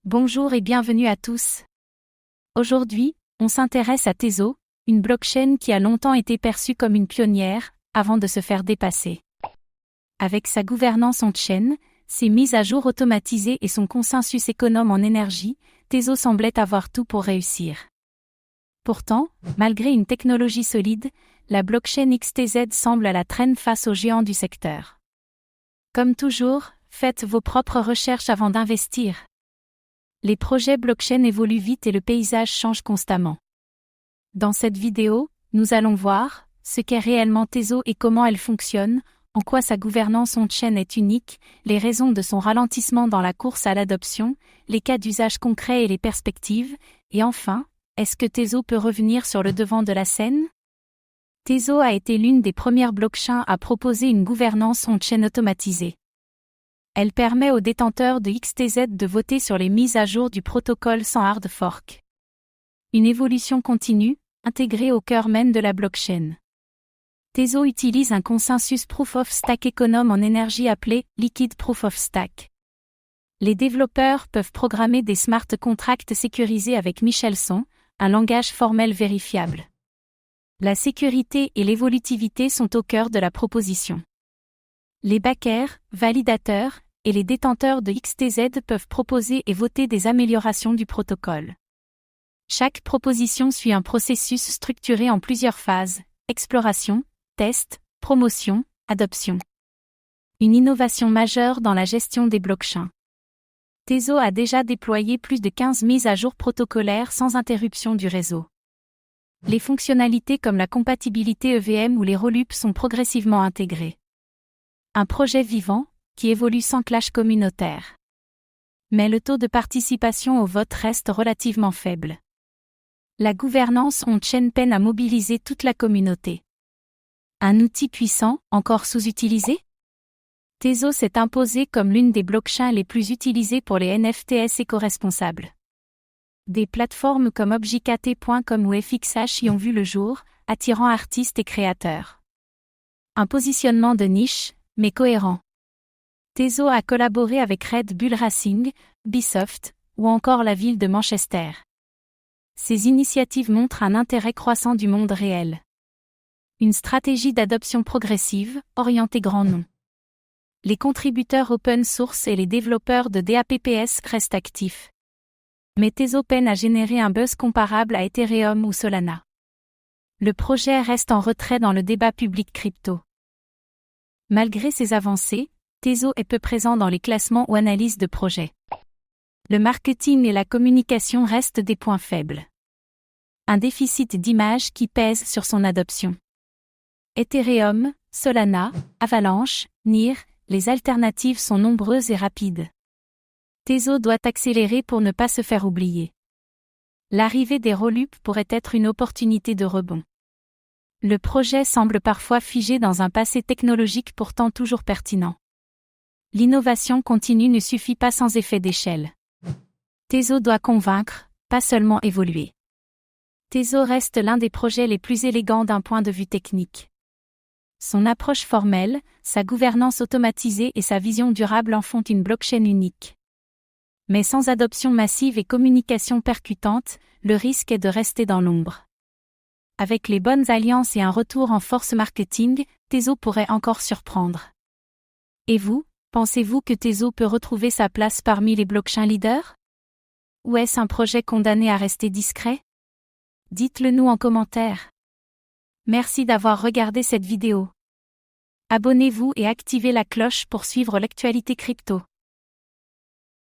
Bonjour et bienvenue à tous. Aujourd'hui, on s'intéresse à Tezos, une blockchain qui a longtemps été perçue comme une pionnière, avant de se faire dépasser. Avec sa gouvernance on-chain, ses mises à jour automatisées et son consensus économe en énergie, Tezos semblait avoir tout pour réussir. Pourtant, malgré une technologie solide, la blockchain XTZ semble à la traîne face aux géants du secteur. Comme toujours, faites vos propres recherches avant d'investir. Les projets blockchain évoluent vite et le paysage change constamment. Dans cette vidéo, nous allons voir ce qu'est réellement Tezos et comment elle fonctionne, en quoi sa gouvernance on-chain est unique, les raisons de son ralentissement dans la course à l'adoption, les cas d'usage concrets et les perspectives, et enfin, est-ce que Tezos peut revenir sur le devant de la scène? Tezos a été l'une des premières blockchains à proposer une gouvernance on-chain automatisée. Elle permet aux détenteurs de XTZ de voter sur les mises à jour du protocole sans hard fork. Une évolution continue, intégrée au cœur même de la blockchain. Tezos utilise un consensus Proof of Stake économe en énergie appelé Liquid Proof of Stake. Les développeurs peuvent programmer des smart contracts sécurisés avec Michelson, un langage formel vérifiable. La sécurité et l'évolutivité sont au cœur de la proposition. Les backers, validateurs, et les détenteurs de XTZ peuvent proposer et voter des améliorations du protocole. Chaque proposition suit un processus structuré en plusieurs phases: exploration, test, promotion, adoption. Une innovation majeure dans la gestion des blockchains. Tezos a déjà déployé plus de 15 mises à jour protocolaires sans interruption du réseau. Les fonctionnalités comme la compatibilité EVM ou les rollups sont progressivement intégrées. Un projet vivant, qui évolue sans clash communautaire. Mais le taux de participation au vote reste relativement faible. La gouvernance on-chain peine à mobiliser toute la communauté. Un outil puissant, encore sous-utilisé? Tezos s'est imposé comme l'une des blockchains les plus utilisées pour les NFTs éco-responsables. Des plateformes comme objkt.com ou FXH y ont vu le jour, attirant artistes et créateurs. Un positionnement de niche, mais cohérent. Tezos a collaboré avec Red Bull Racing, Ubisoft, ou encore la ville de Manchester. Ces initiatives montrent un intérêt croissant du monde réel. Une stratégie d'adoption progressive, orientée grand nom. Les contributeurs open source et les développeurs de DApps restent actifs. Mais Tezos peine à générer un buzz comparable à Ethereum ou Solana. Le projet reste en retrait dans le débat public crypto. Malgré ces avancées, Tezos est peu présent dans les classements ou analyses de projets. Le marketing et la communication restent des points faibles. Un déficit d'image qui pèse sur son adoption. Ethereum, Solana, Avalanche, NIR, les alternatives sont nombreuses et rapides. Tezos doit accélérer pour ne pas se faire oublier. L'arrivée des rollups pourrait être une opportunité de rebond. Le projet semble parfois figé dans un passé technologique pourtant toujours pertinent. L'innovation continue ne suffit pas sans effet d'échelle. Tezos doit convaincre, pas seulement évoluer. Tezos reste l'un des projets les plus élégants d'un point de vue technique. Son approche formelle, sa gouvernance automatisée et sa vision durable en font une blockchain unique. Mais sans adoption massive et communication percutante, le risque est de rester dans l'ombre. Avec les bonnes alliances et un retour en force marketing, Tezos pourrait encore surprendre. Et vous, pensez-vous que Tezos peut retrouver sa place parmi les blockchains leaders? Ou est-ce un projet condamné à rester discret? Dites-le nous en commentaire. Merci d'avoir regardé cette vidéo. Abonnez-vous et activez la cloche pour suivre l'actualité crypto.